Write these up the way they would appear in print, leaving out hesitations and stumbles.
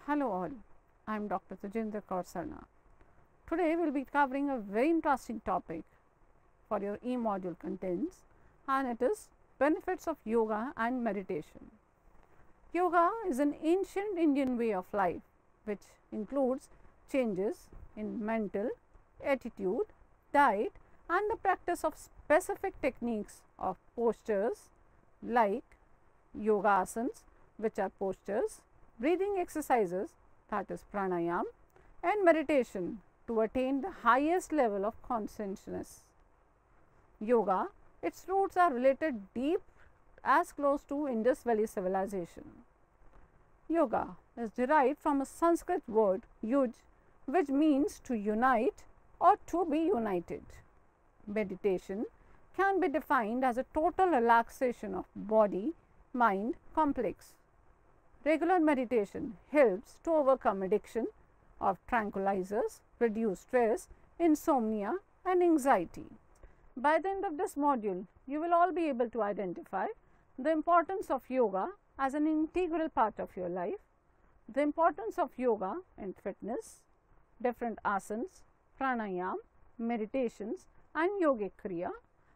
Hello all, I am Dr. Tejendra Kaur Sarna. Today we will be covering a very interesting topic for your e-module contents, and it is benefits of yoga and meditation. Yoga is an ancient Indian way of life which includes changes in mental, attitude, diet and the practice of specific techniques of postures like yoga asanas, which are postures, breathing exercises, that is pranayam, and meditation to attain the highest level of consciousness. Yoga, its roots are related deep as close to Indus Valley civilization. Yoga is derived from a Sanskrit word yuj, which means to unite or to be united. Meditation can be defined as a total relaxation of body, mind complex. Regular meditation helps to overcome addiction of tranquilizers, reduce stress, insomnia and anxiety. By the end of this module, you will all be able to identify the importance of yoga as an integral part of your life, the importance of yoga in fitness, different asanas, pranayam, meditations and yogic kriya,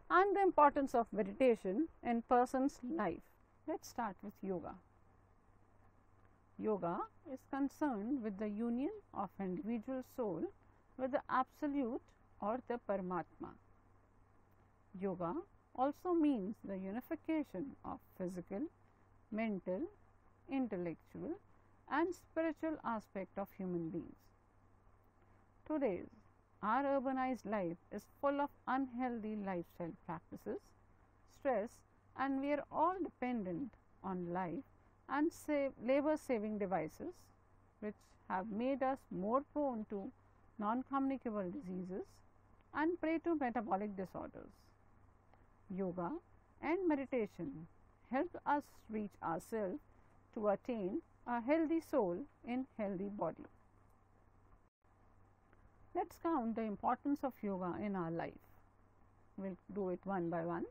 and the importance of meditation in person's life. Let's start with yoga. Yoga is concerned with the union of individual soul with the absolute or the Paramatma. Yoga also means the unification of physical, mental, intellectual and spiritual aspect of human beings. Today's our urbanized life is full of unhealthy lifestyle practices, stress, and we are all dependent on life and labor saving devices which have made us more prone to non-communicable diseases and prey to metabolic disorders. Yoga and meditation help us reach ourselves to attain a healthy soul in healthy body. Let's count the importance of yoga in our life. We'll do it one by one.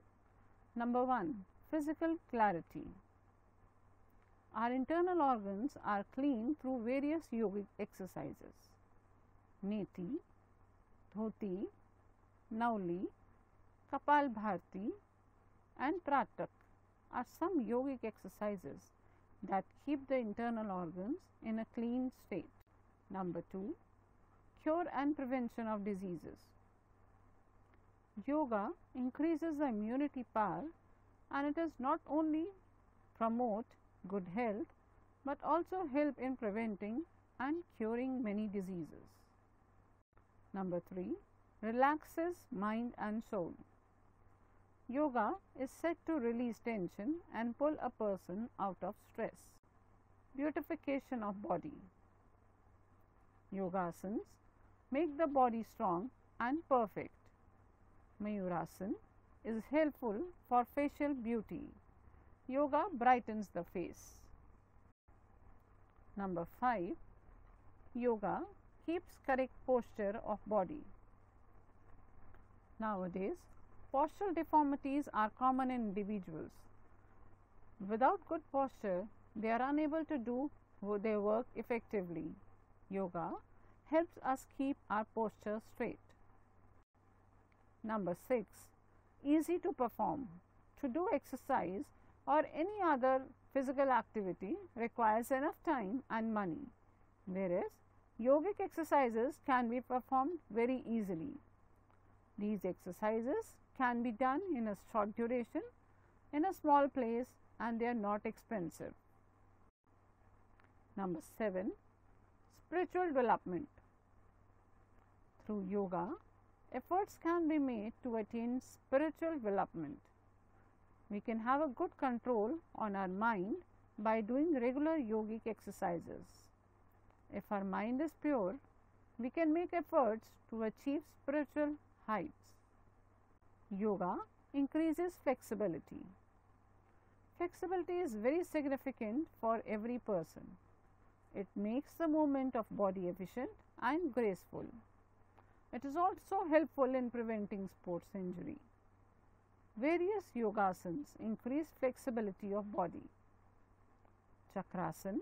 Number 1, physical clarity. Our internal organs are cleaned through various yogic exercises. Neti, Dhoti, Nauli, Kapal Bharti and Pratak are some yogic exercises that keep the internal organs in a clean state. Number 2, cure and prevention of diseases. Yoga increases the immunity power and it does not only promote good health but also help in preventing and curing many diseases. Number 3, relaxes mind and soul. Yoga is said to release tension and pull a person out of stress. Beautification of body. Yogasanas make the body strong and perfect. Mayurasana is helpful for facial beauty. Yoga brightens the face. Number 5, yoga keeps correct posture of body. Nowadays, postural deformities are common in individuals. Without good posture, they are unable to do their work effectively. Yoga helps us keep our posture straight. Number 6, easy to perform. To do exercise or any other physical activity requires enough time and money, whereas yogic exercises can be performed very easily. These exercises can be done in a short duration, in a small place, and they are not expensive. Number 7, spiritual development. Through yoga, efforts can be made to attain spiritual development. We can have a good control on our mind by doing regular yogic exercises. If our mind is pure, we can make efforts to achieve spiritual heights. Yoga increases flexibility. Flexibility is very significant for every person. It makes the movement of body efficient and graceful. It is also helpful in preventing sports injury. Various yogasanas increase flexibility of body. Chakrasana,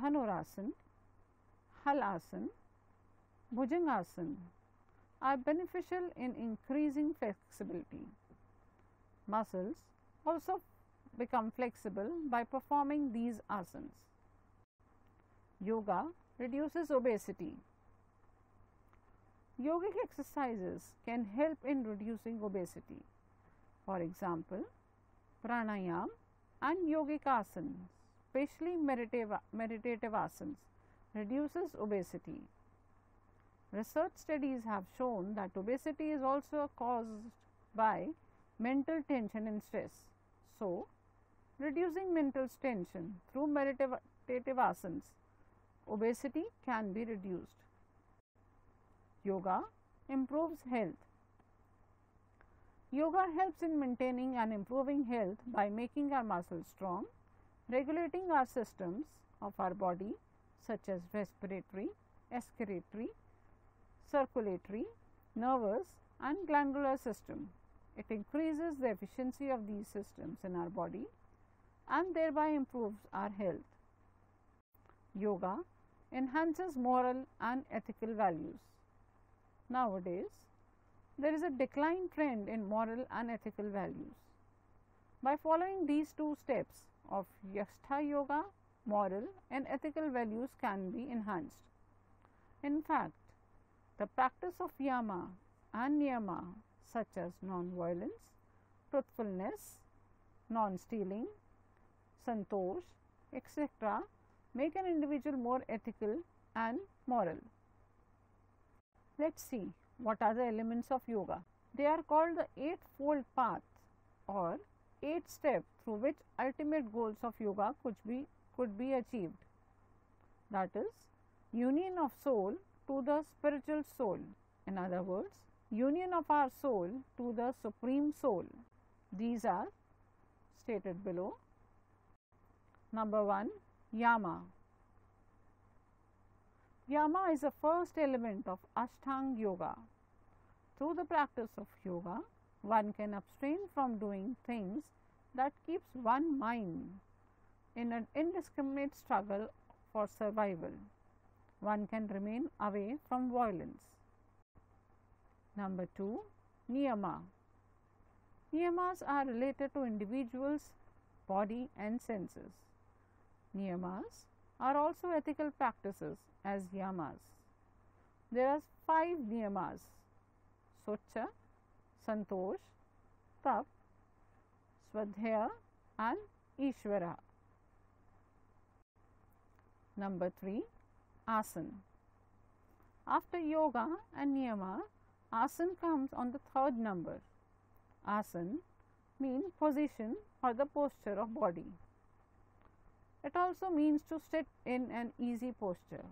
Dhanurasana, Halasana, Bhujangasana are beneficial in increasing flexibility. Muscles also become flexible by performing these asanas. Yoga reduces obesity. Yogic exercises can help in reducing obesity. For example, pranayam and yogic asanas, especially meditative asanas, reduces obesity. Research studies have shown that obesity is also caused by mental tension and stress. So, reducing mental tension through meditative asanas, obesity can be reduced. Yoga improves health. Yoga helps in maintaining and improving health by making our muscles strong, regulating our systems of our body such as respiratory, excretory, circulatory, nervous and glandular system. It increases the efficiency of these systems in our body and thereby improves our health. Yoga enhances moral and ethical values. Nowadays, there is a decline trend in moral and ethical values. By following these two steps of Yashtha Yoga, moral and ethical values can be enhanced. In fact, the practice of yama and niyama such as non-violence, truthfulness, non-stealing, santosh, etc. make an individual more ethical and moral. Let's see what are the elements of yoga. They are called the eightfold path or 8 steps through which ultimate goals of yoga could be achieved. That is, union of soul to the spiritual soul. In other words, union of our soul to the supreme soul. These are stated below. Number 1, yama. Yama is the first element of ashtanga yoga. Through the practice of yoga, one can abstain from doing things that keeps one mind in an indiscriminate struggle for survival. One can remain away from violence. Number 2, niyama. Niyamas are related to individuals' body and senses. Niyamas are also ethical practices as yamas. There are 5 niyamas: socha, santosh, tap, swadhyaya and ishvara. Number 3, asana. After yoga and niyama, asana comes on the 3rd number. Asana means position or the posture of body. It also means to sit in an easy posture.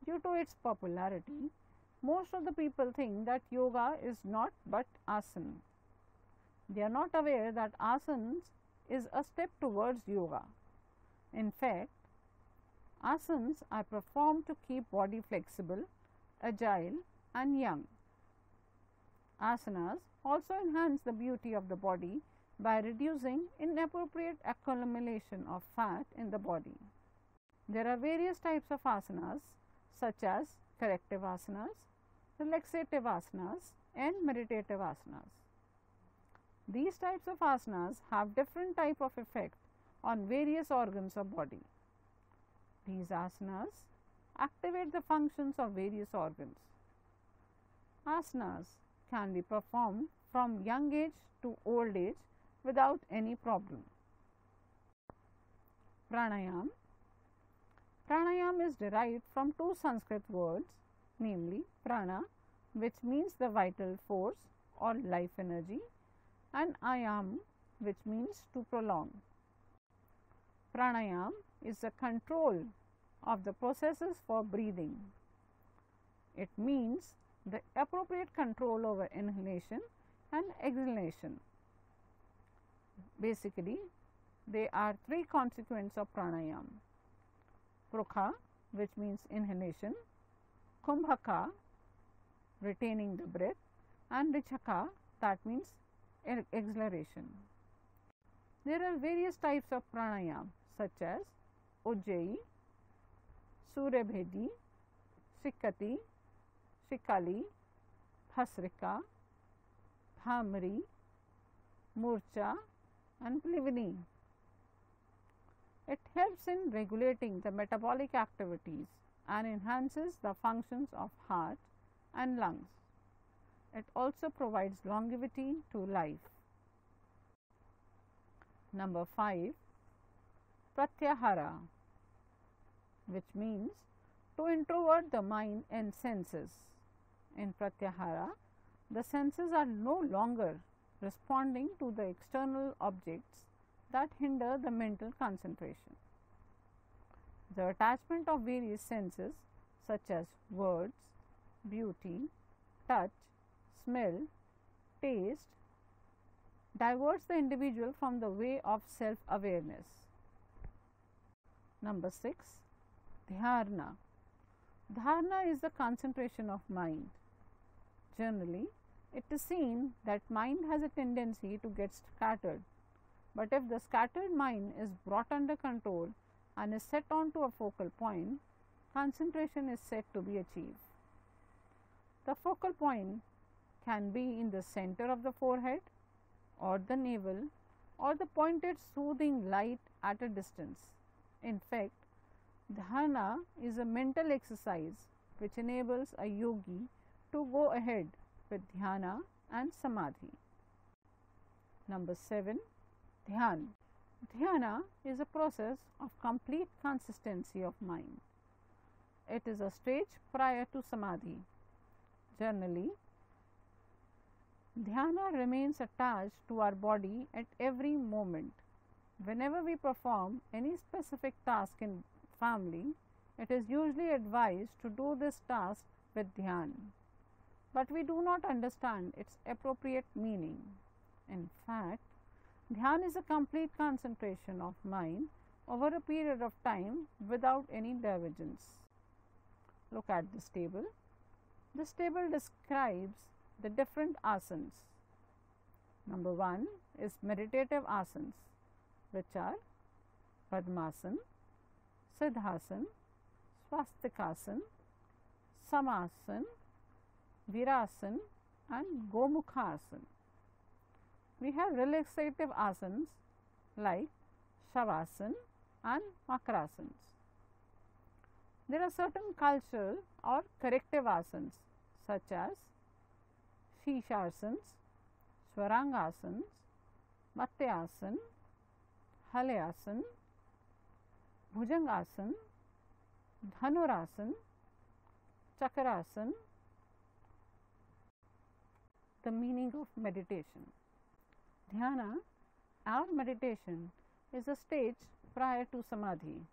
Due to its popularity, most of the people think that yoga is not but asana. They are not aware that asanas is a step towards yoga. In fact, asanas are performed to keep body flexible, agile and young. Asanas also enhance the beauty of the body by reducing inappropriate accumulation of fat in the body. There are various types of asanas such as corrective asanas, relaxative asanas and meditative asanas. These types of asanas have different type of effect on various organs of body. These asanas activate the functions of various organs. Asanas can be performed from young age to old age without any problem. Pranayam. Pranayam is derived from 2 Sanskrit words, namely prana, which means the vital force or life energy, and ayam, which means to prolong. Pranayam is the control of the processes for breathing. It means the appropriate control over inhalation and exhalation. Basically, there are 3 consequences of pranayam: prukha, which means inhalation, kumbhaka, retaining the breath, and richaka, that means exhalation. There are various types of pranayam such as ujjayi, Suryabhedi, Shikati, Shikali, Bhasrika, Bhamri, Murcha and Plivini. It helps in regulating the metabolic activities and enhances the functions of heart and lungs. It also provides longevity to life. Number 5, Pratyahara, which means to introvert the mind and senses. In Pratyahara, the senses are no longer responding to the external objects that hinder the mental concentration. The attachment of various senses such as words, beauty, touch, smell, taste diverts the individual from the way of self-awareness. Number 6, Dhyana. Dhyana is the concentration of mind. Generally, it is seen that mind has a tendency to get scattered, but if the scattered mind is brought under control and is set onto a focal point, concentration is said to be achieved. The focal point can be in the center of the forehead or the navel or the pointed soothing light at a distance. In fact, dhyana is a mental exercise which enables a yogi to go ahead with dhyana and samadhi. Number 7, dhyan. Dhyana is a process of complete consistency of mind. It is a stage prior to samadhi. Generally, dhyana remains attached to our body at every moment. Whenever we perform any specific task in family, it is usually advised to do this task with dhyan, but we do not understand its appropriate meaning. In fact, dhyan is a complete concentration of mind over a period of time without any divergence. Look at this table. This table describes the different asanas. Number 1 is meditative asanas, which are Padmasana, Siddhasana, Swastikasana, Samasana, Virasana and Gomukhasana. We have relaxative asanas like Shavasana and Makrasanas. There are certain cultural or corrective asanas such as Shishasanas, Swarangasanas, Matyasana, Halayasana, Bhujangasana, Dhanurasana, Chakrasana. The meaning of meditation. Dhyana or meditation is a stage prior to samadhi.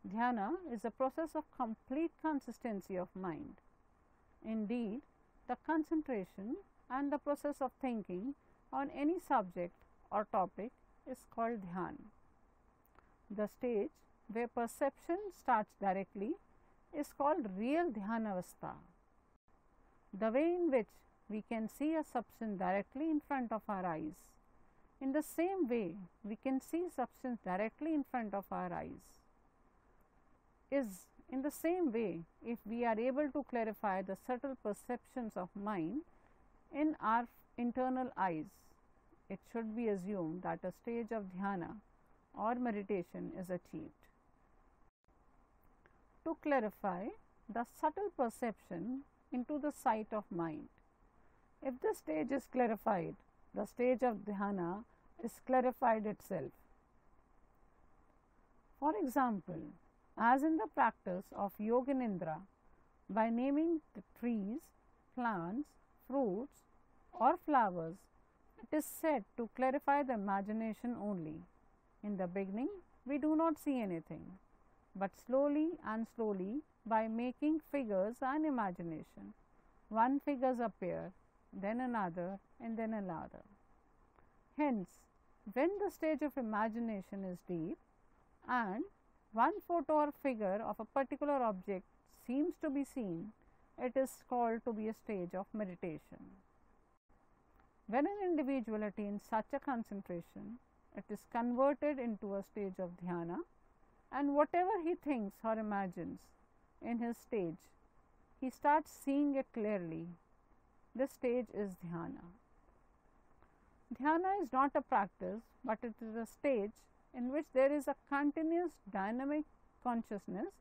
Dhyana is a process of complete consistency of mind. Indeed, the concentration and the process of thinking on any subject or topic is called dhyan. The stage where perception starts directly is called real dhyanavastha. The way in which we can see a substance directly in front of our eyes. In the same way, we can see substance directly in front of our eyes. Is in the same way, if we are able to clarify the subtle perceptions of mind in our internal eyes, it should be assumed that a stage of dhyana or meditation is achieved. To clarify the subtle perception into the sight of mind. If this stage is clarified, the stage of dhyana is clarified itself. For example, as in the practice of Yoganindra, by naming the trees, plants, fruits or flowers, it is said to clarify the imagination only. In the beginning, we do not see anything, but slowly and slowly, by making figures and imagination, one figures appear, then another and then another. Hence, when the stage of imagination is deep and one photo or figure of a particular object seems to be seen, it is called to be a stage of meditation. When an individual attains such a concentration, it is converted into a stage of dhyana and whatever he thinks or imagines in his stage, he starts seeing it clearly. This stage is dhyana. Dhyana is not a practice, but it is a stage in which there is a continuous dynamic consciousness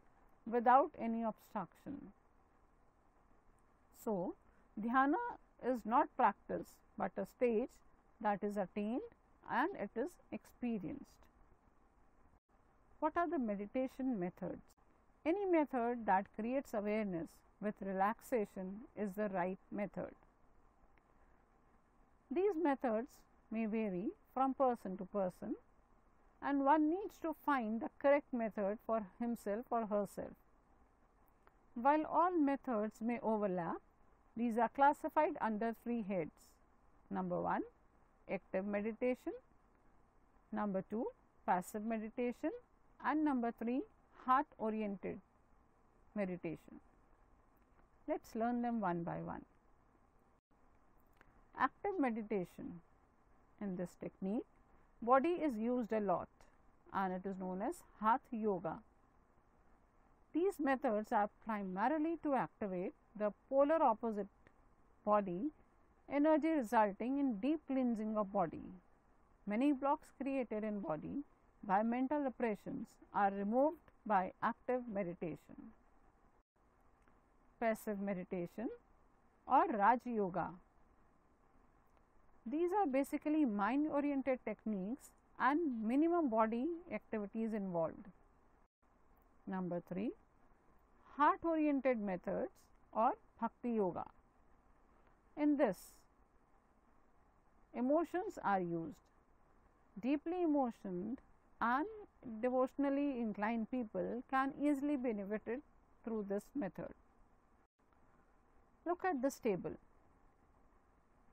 without any obstruction. So, dhyana is not practice, but a stage that is attained and it is experienced. What are the meditation methods? Any method that creates awareness with relaxation is the right method. These methods may vary from person to person, and one needs to find the correct method for himself or herself. While all methods may overlap, these are classified under three heads. Number 1, active meditation. Number 2, passive meditation. And number 3, heart oriented meditation. Let's learn them one by one. Active meditation. In this technique, body is used a lot and it is known as hatha yoga. These methods are primarily to activate the polar opposite body energy, resulting in deep cleansing of body. Many blocks created in body by mental repressions are removed by active meditation. Passive meditation or Raj Yoga. These are basically mind oriented techniques and minimum body activities involved. Number 3, heart oriented methods or Bhakti Yoga. In this, emotions are used. Deeply emotioned and devotionally inclined people can easily be benefited through this method. Look at this table.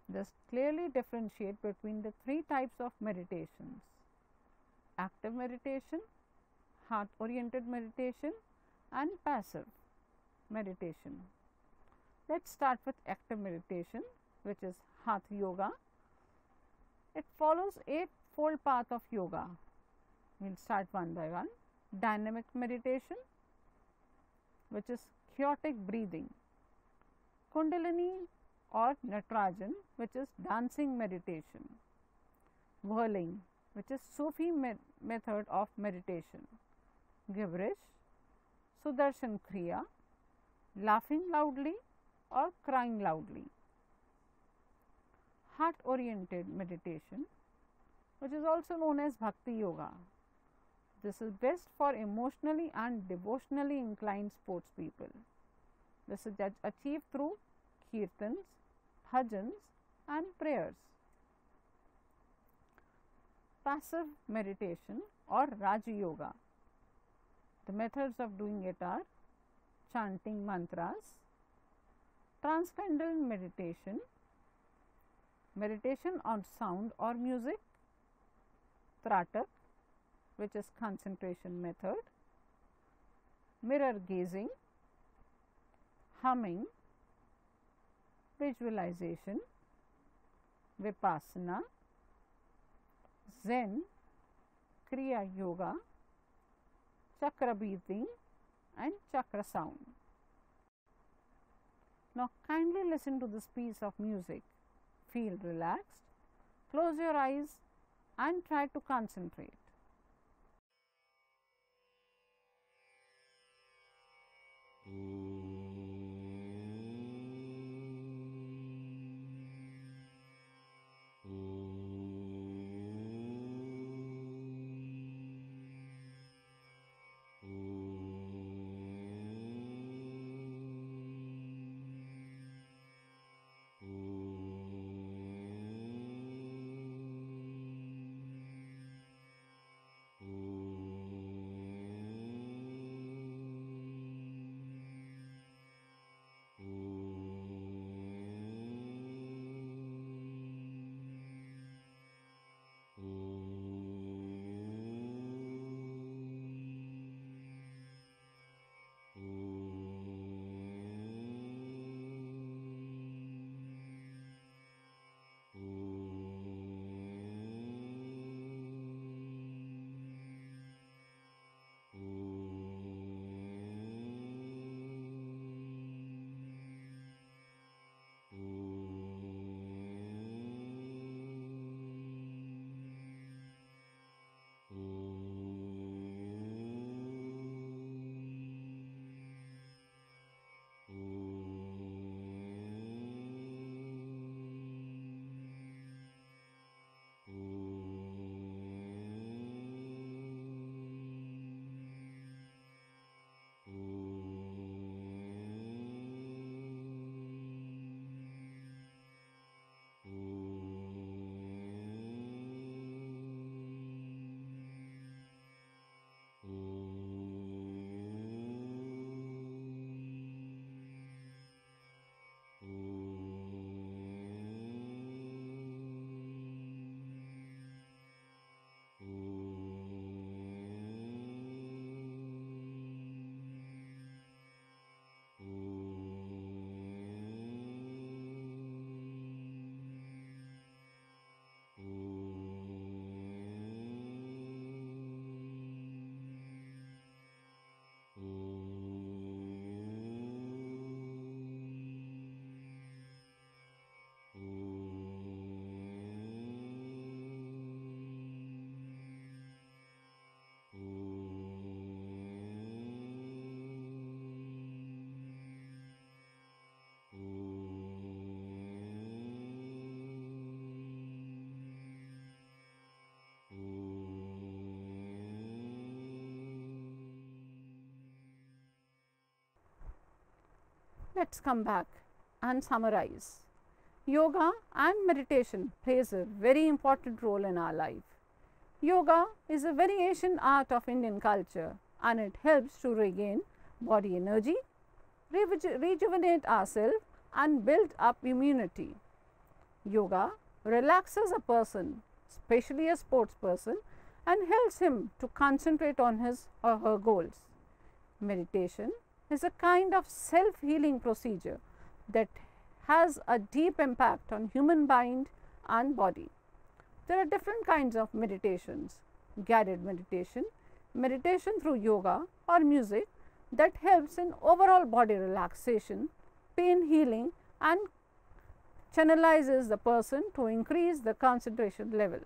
This clearly differentiates between the three types of meditations: active meditation, heart oriented meditation and passive meditation. Let's start with active meditation, which is hatha yoga. It follows eightfold path of yoga. We will start one by one. Dynamic meditation, which is chaotic breathing. Kundalini or Natarajan, which is dancing meditation. Whirling, which is Sufi method of meditation. Gibberish, Sudarshan Kriya, laughing loudly or crying loudly. Heart oriented meditation, which is also known as Bhakti Yoga. This is best for emotionally and devotionally inclined sports people. This is achieved through kirtans, bhajans and prayers. Passive meditation or Raja Yoga. The methods of doing it are chanting mantras, transcendental meditation, meditation on sound or music, tratak, which is concentration method, mirror gazing, humming, visualization, vipassana, zen, kriya yoga, chakra breathing and chakra sound. Now kindly listen to this piece of music. Feel relaxed, close your eyes and try to concentrate. Let's come back and summarize. Yoga and meditation plays a very important role in our life. Yoga is a very ancient art of Indian culture and it helps to regain body energy, rejuvenate ourselves and build up immunity. Yoga relaxes a person, especially a sports person, and helps him to concentrate on his or her goals. Meditation is a kind of self-healing procedure that has a deep impact on human mind and body. There are different kinds of meditations: guided meditation, meditation through yoga or music that helps in overall body relaxation, pain healing and channelizes the person to increase the concentration level.